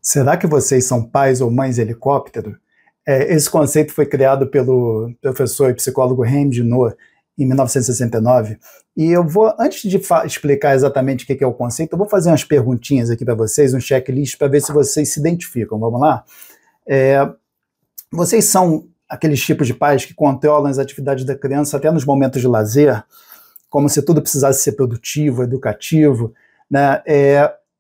Será que vocês são pais ou mães helicóptero? Esse conceito foi criado pelo professor e psicólogo Jaime Ginot em 1969. E eu vou, antes de explicar exatamente o que é o conceito, eu vou fazer umas perguntinhas aqui para vocês, um checklist para ver se vocês se identificam. Vamos lá? Vocês são aqueles tipos de pais que controlam as atividades da criança até nos momentos de lazer, como se tudo precisasse ser produtivo, educativo, né?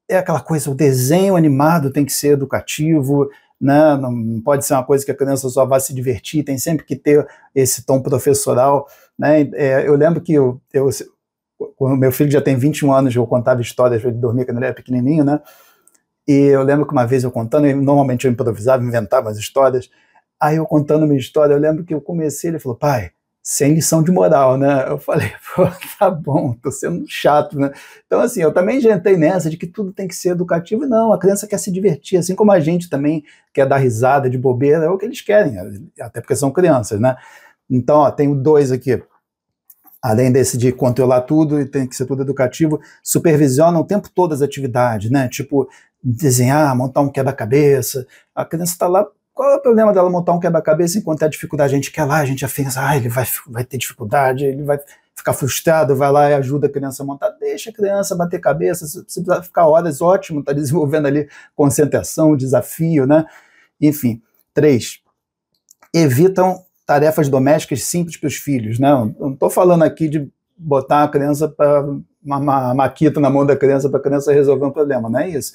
É aquela coisa, o desenho animado tem que ser educativo, né? Não pode ser uma coisa que a criança só vá se divertir, tem sempre que ter esse tom professoral, né? Eu lembro que quando meu filho já tem 21 anos, eu contava histórias para ele dormir quando ele era pequenininho, né? E eu lembro que uma vez eu contando, normalmente eu improvisava, inventava as histórias, aí eu contando minha história, eu lembro que eu comecei, ele falou, pai, sem lição de moral, né? Eu falei, pô, tá bom, tô sendo chato, né? Então, assim, eu também já entrei nessa de que tudo tem que ser educativo. Não, a criança quer se divertir, assim como a gente também quer dar risada de bobeira, é o que eles querem, até porque são crianças, né? Então, ó, tenho dois aqui. Além desse de controlar tudo e tem que ser tudo educativo, supervisiona o tempo todo as atividades, né? Tipo, desenhar, montar um quebra-cabeça. A criança está lá. Qual é o problema dela montar um quebra-cabeça enquanto há dificuldade? A gente quer lá, a gente já pensa, ele vai ter dificuldade, ele vai ficar frustrado, vai lá e ajuda a criança a montar. Deixa a criança bater cabeça, se precisar ficar horas, ótimo, está desenvolvendo ali concentração, desafio, né? Enfim. 3. Evitam tarefas domésticas simples para os filhos, né? Não estou falando aqui de botar a criança para uma maquita na mão da criança para a criança resolver um problema, não é isso?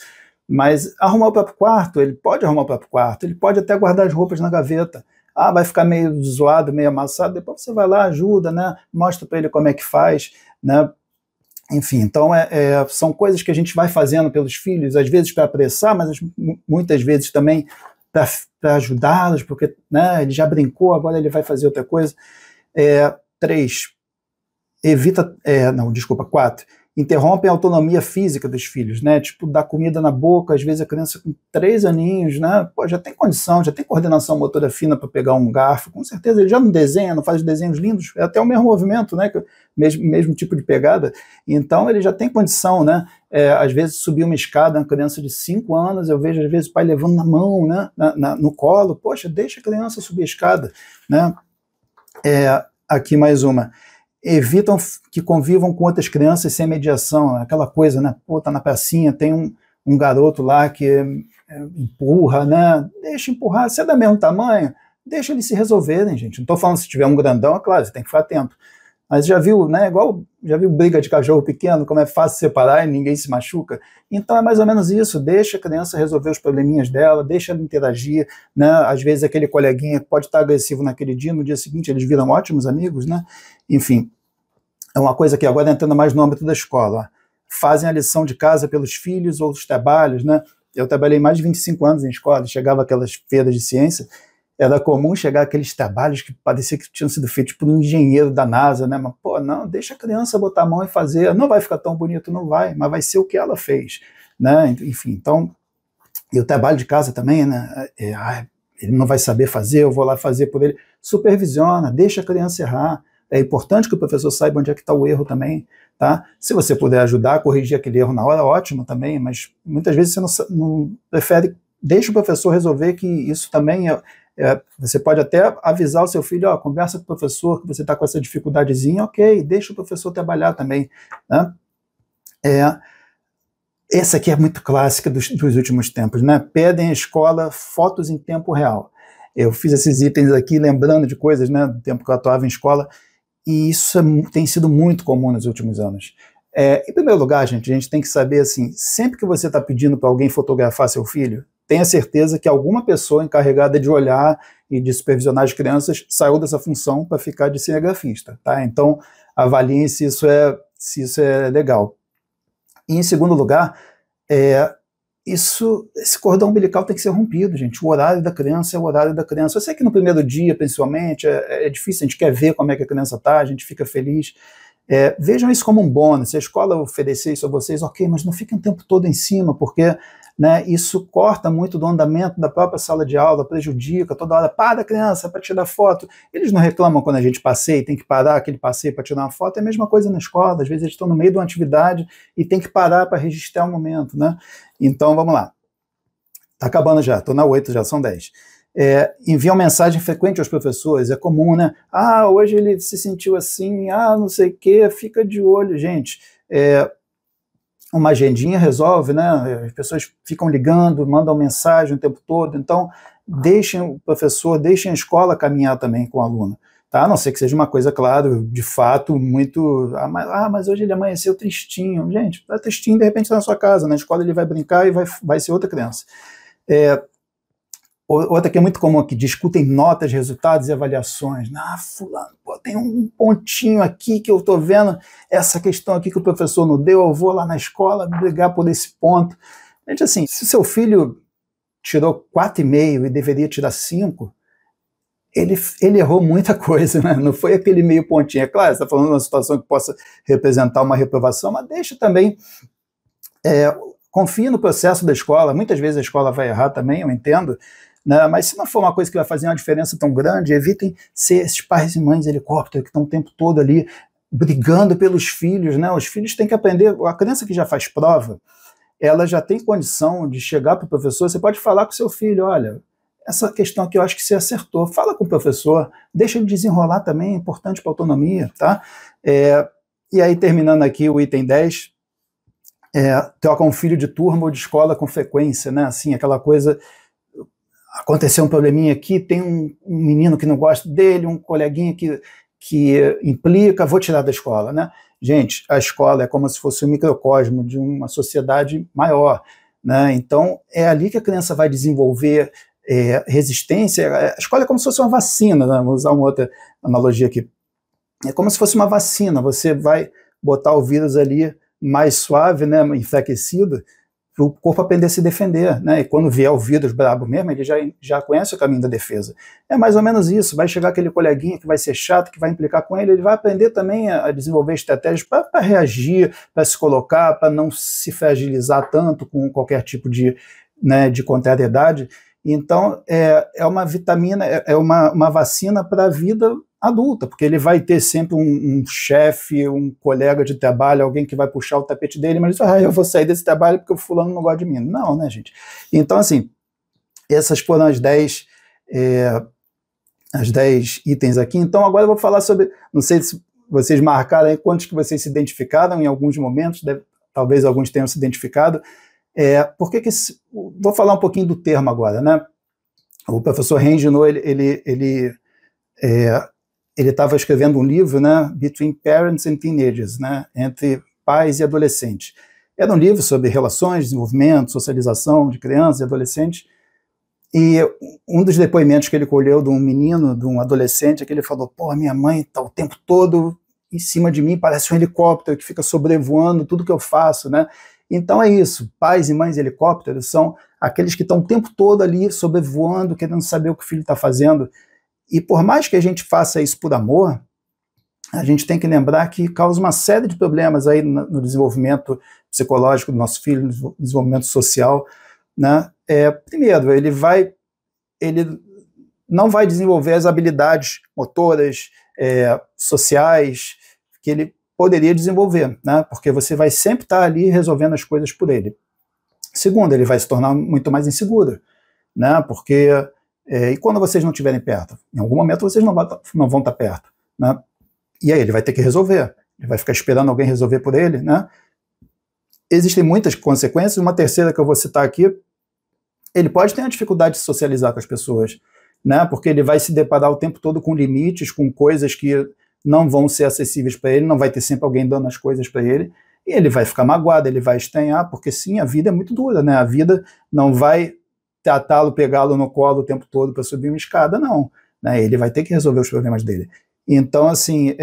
Mas arrumar o próprio quarto, ele pode arrumar o próprio quarto, ele pode até guardar as roupas na gaveta. Vai ficar meio zoado, meio amassado, depois você vai lá, ajuda, né? Mostra para ele como é que faz, né? Enfim, então são coisas que a gente vai fazendo pelos filhos, às vezes para apressar, mas muitas vezes também para ajudá-los, porque, né, ele já brincou, agora ele vai fazer outra coisa. 3. Evita, 4. Interrompe a autonomia física dos filhos, né? Tipo, dar comida na boca, às vezes a criança com 3 aninhos, né? Pô, já tem condição, já tem coordenação motora fina para pegar um garfo, com certeza ele já não desenha, não faz desenhos lindos, é até o mesmo movimento, né? Mesmo tipo de pegada, então ele já tem condição, né? Às vezes subir uma escada, uma criança de 5 anos, eu vejo às vezes o pai levando na mão, né? No colo, poxa, deixa a criança subir a escada, né? Aqui mais uma. Evitam que convivam com outras crianças sem mediação, aquela coisa, né? Pô, tá na pracinha, tem um garoto lá que empurra, né? Deixa empurrar, se é do mesmo tamanho, deixa eles se resolverem, gente. Não tô falando se tiver um grandão, é claro, você tem que ficar atento. Mas já viu, né? Já viu briga de cachorro pequeno, como é fácil separar e ninguém se machuca? Então é mais ou menos isso, deixa a criança resolver os probleminhas dela, deixa ela interagir, né? Às vezes aquele coleguinha pode estar agressivo naquele dia, no dia seguinte eles viram ótimos amigos, né? Enfim, é uma coisa que agora entrando mais no âmbito da escola. Fazem a lição de casa pelos filhos ou os trabalhos, né? Eu trabalhei mais de 25 anos em escola, chegava aquelas feiras de ciência, era comum chegar aqueles trabalhos que parecia que tinham sido feitos por um engenheiro da NASA, né? Mas, pô, não, deixa a criança botar a mão e fazer. Não vai ficar tão bonito, não vai, mas vai ser o que ela fez, né? Enfim, então, e o trabalho de casa também, né? Ele não vai saber fazer, eu vou lá fazer por ele. Supervisiona, deixa a criança errar. É importante que o professor saiba onde é que está o erro também, tá? Se você puder ajudar a corrigir aquele erro na hora, ótimo também, mas muitas vezes você não prefere, deixa o professor resolver, que isso também você pode até avisar o seu filho, conversa com o professor, que você está com essa dificuldadezinha, ok, deixa o professor trabalhar também, né? Essa aqui é muito clássica dos últimos tempos, né? Pedem à escola fotos em tempo real. Eu fiz esses itens aqui lembrando de coisas, né, do tempo que eu atuava em escola, e isso tem sido muito comum nos últimos anos. Em primeiro lugar, a gente tem que saber, assim, sempre que você está pedindo para alguém fotografar seu filho, tenha certeza que alguma pessoa encarregada de olhar e de supervisionar as crianças saiu dessa função para ficar de cinegrafista, tá? Então, avaliem se isso é legal. E, em segundo lugar, esse cordão umbilical tem que ser rompido, gente. O horário da criança é o horário da criança. Eu sei que no primeiro dia, principalmente, é difícil, a gente quer ver como é que a criança está, a gente fica feliz. Vejam isso como um bônus. Se a escola oferecer isso a vocês, ok, mas não fiquem o tempo todo em cima, porque, né, isso corta muito do andamento da própria sala de aula, prejudica, toda hora, para criança, para tirar foto. Eles não reclamam quando a gente passeia e tem que parar aquele passeio para tirar uma foto, é a mesma coisa na escola, às vezes eles estão no meio de uma atividade e tem que parar para registrar um momento, né? Então, vamos lá. Tá acabando já, estou na 8 já, são 10. Enviam mensagem frequente aos professores, é comum, né? Ah, hoje ele se sentiu assim, não sei o quê, fica de olho, gente. Uma agendinha resolve, né? As pessoas ficam ligando, mandam mensagem o tempo todo, então deixem o professor, deixem a escola caminhar também com o aluno, tá? A não ser que seja uma coisa, claro, de fato, muito... mas hoje ele amanheceu tristinho. Gente, tá tristinho, de repente está na sua casa, na escola ele vai brincar e vai ser outra criança. Outra que é muito comum, que discutem notas, resultados e avaliações. Fulano, tem um pontinho aqui que eu estou vendo, essa questão aqui que o professor não deu, eu vou lá na escola brigar por esse ponto. Gente, assim, se seu filho tirou 4,5 e deveria tirar 5, ele errou muita coisa, né? Não foi aquele meio pontinho. É claro, você está falando de uma situação que possa representar uma reprovação, mas deixa também... confie no processo da escola. Muitas vezes a escola vai errar também, eu entendo, né? Mas se não for uma coisa que vai fazer uma diferença tão grande, evitem ser esses pais e mães helicóptero que estão o tempo todo ali brigando pelos filhos, né? Os filhos têm que aprender. A criança que já faz prova, ela já tem condição de chegar para o professor. Você pode falar com o seu filho: olha, essa questão aqui eu acho que você acertou. Fala com o professor, deixa ele desenrolar também, é importante para a autonomia, tá? E aí, terminando aqui o item 10, troca um filho de turma ou de escola com frequência, né? Assim, aquela coisa, aconteceu um probleminha aqui, tem um menino que não gosta dele, um coleguinha que implica, vou tirar da escola, né? Gente, a escola é como se fosse um microcosmo de uma sociedade maior, né? Então, é ali que a criança vai desenvolver resistência. A escola é como se fosse uma vacina, né? Vou usar uma outra analogia aqui. É como se fosse uma vacina, você vai botar o vírus ali mais suave, né, enfraquecido, para o corpo aprender a se defender, né? E quando vier o vírus brabo mesmo, ele já conhece o caminho da defesa. É mais ou menos isso. Vai chegar aquele coleguinha que vai ser chato, que vai implicar com ele vai aprender também a desenvolver estratégias para reagir, para se colocar, para não se fragilizar tanto com qualquer tipo de contrariedade. Então, é uma vitamina, é uma vacina para a vida adulta, porque ele vai ter sempre um chefe, um colega de trabalho, alguém que vai puxar o tapete dele, mas eu vou sair desse trabalho porque o fulano não gosta de mim. Não, né, gente? Então, assim, essas foram as 10 itens aqui. Então, agora eu vou falar sobre, não sei se vocês marcaram aí quantos que vocês se identificaram em alguns momentos, talvez alguns tenham se identificado. Vou falar um pouquinho do termo agora, né? O professor Rengino, ele estava escrevendo um livro, né, Between Parents and Teenagers, né, entre pais e adolescentes. Era um livro sobre relações, desenvolvimento, socialização de crianças e adolescentes, e um dos depoimentos que ele colheu de um menino, de um adolescente, é que ele falou: minha mãe está o tempo todo em cima de mim, parece um helicóptero que fica sobrevoando tudo que eu faço, né? Então é isso, pais e mães helicópteros são aqueles que estão o tempo todo ali sobrevoando, querendo saber o que o filho está fazendo. E por mais que a gente faça isso por amor, a gente tem que lembrar que causa uma série de problemas aí no desenvolvimento psicológico do nosso filho, no desenvolvimento social, né? Primeiro, ele não vai desenvolver as habilidades motoras, sociais, que ele poderia desenvolver, né? Porque você vai sempre estar ali resolvendo as coisas por ele. Segundo, ele vai se tornar muito mais inseguro, né? Porque e quando vocês não estiverem perto? Em algum momento vocês não vão estar perto, né? E aí ele vai ter que resolver. Ele vai ficar esperando alguém resolver por ele, né? Existem muitas consequências. Uma terceira que eu vou citar aqui, ele pode ter uma dificuldade de socializar com as pessoas, né? Porque ele vai se deparar o tempo todo com limites, com coisas que não vão ser acessíveis para ele, não vai ter sempre alguém dando as coisas para ele, e ele vai ficar magoado, ele vai estranhar, porque sim, a vida é muito dura, né? A vida não vai tratá-lo, pegá-lo no colo o tempo todo para subir uma escada, não, né? Ele vai ter que resolver os problemas dele. Então, assim,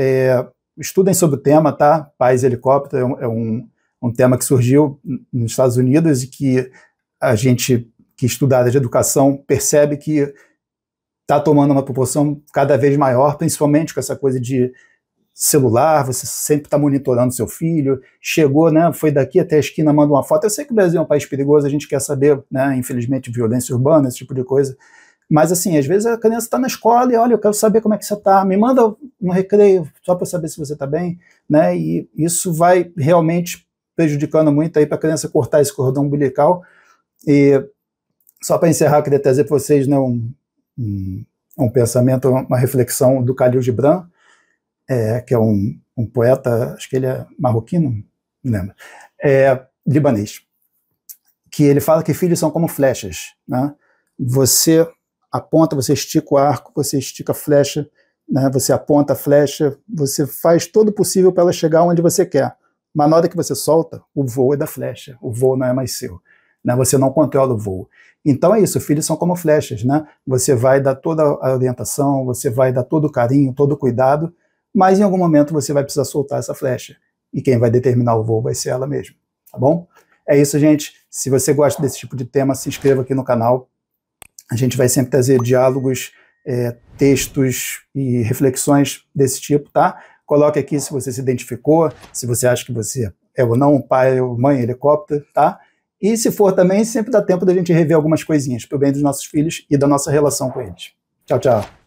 estudem sobre o tema, tá? Pais helicóptero é um tema que surgiu nos Estados Unidos e que a gente que estuda a área de educação percebe que está tomando uma proporção cada vez maior, principalmente com essa coisa de celular, você sempre está monitorando seu filho, chegou, né, foi daqui até a esquina, manda uma foto. Eu sei que o Brasil é um país perigoso, a gente quer saber, né, infelizmente, violência urbana, esse tipo de coisa, mas assim, às vezes a criança está na escola e olha, eu quero saber como é que você está, me manda um recreio, só para saber se você está bem, né, e isso vai realmente prejudicando muito aí para a criança cortar esse cordão umbilical. E Só para encerrar, eu queria trazer para vocês, né, um pensamento, uma reflexão do Khalil Gibran, que é um poeta, acho que ele é marroquino, não me lembro, libanês, que ele fala que filhos são como flechas, né? Você aponta, você estica o arco, você estica a flecha, né? Você aponta a flecha, você faz todo o possível para ela chegar onde você quer, mas na hora que você solta, o voo é da flecha, o voo não é mais seu, né? Você não controla o voo. Então é isso, filhos são como flechas, né? Você vai dar toda a orientação, você vai dar todo o carinho, todo o cuidado, mas em algum momento você vai precisar soltar essa flecha, e quem vai determinar o voo vai ser ela mesma, tá bom? É isso, gente. Se você gosta desse tipo de tema, se inscreva aqui no canal. A gente vai sempre trazer diálogos, textos e reflexões desse tipo, tá? Coloque aqui se você se identificou, se você acha que você é ou não um pai ou mãe helicóptero, tá? E se for também, sempre dá tempo da gente rever algumas coisinhas, pro bem dos nossos filhos e da nossa relação com eles. Tchau, tchau.